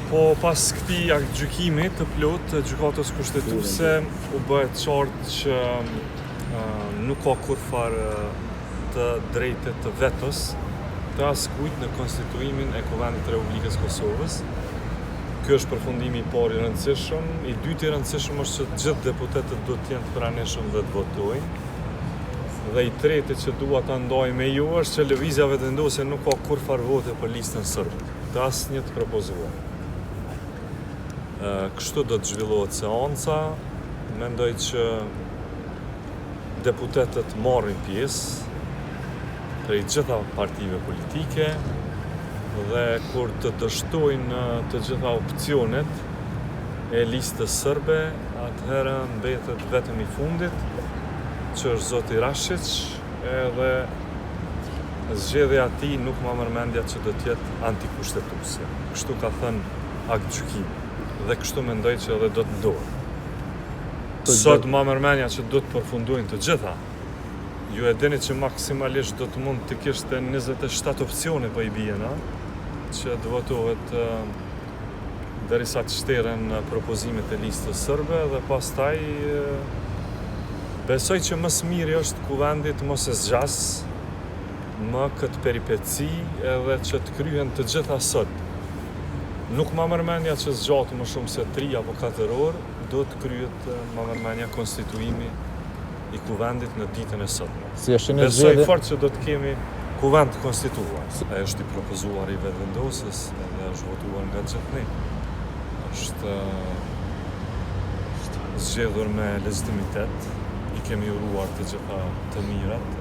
Po pas këtij gjykimi të plot të gjykatës kushtetuese u bëhet qartë që nuk ka kurrfarë të drejtë të vetos të askujt në konstituimin e Kuvendit të Republikës Kosovës. Ky është përfundimi i parë i rëndësishëm. I dytë i rëndësishëm është që gjithë deputetët duhet të jenë të pranishëm dhe të votojnë. Dhe i treti që dua ta ndaj me ju është që lëvizja vetëvendosje nuk ka kurrfarë vote për listën sërbe, të asnjë të propozuar. Kështu do të zhvillohet seanca. Mendoj që deputetët marrin pjesë prej gjitha partive politike dhe kur të dështojnë të gjitha opcionet e listës sërbe, atëherë mbetet vetëm i fundit, që është zoti Rashić, edhe zgjedhja e tij nuk ma merr mendja që do të jetë antikushtetuese. Kështu ka thënë aktgjykimi dhe kështu mendoj që edhe do të ndodhë. Sot ma merr mendja që do të përfundojnë të gjitha. Ju e dini që maksimalisht do të mund të kishte 27 opcione po i bien, që të votohet derisa të shteren propozimet e listës sërbe dhe pastaj besoj që më së miri është Kuvendit mos e zgjas më këtë peripeci edhe që të kryhen të gjitha sot. Nuk ma merr mendja që zgjatë më shumë se 3 apo 4 orë, do të kryhet ma merr mendja konstituimi i Kuvendit në ditën e sotme. Besoj fort që do të kemi Kuvend konstituar. Ai është i propozuar i vetëvendosjes edhe është votuar nga gjithë ne. Është zgjedhur me legitimitet. I kemi uruar të gjitha të mirat.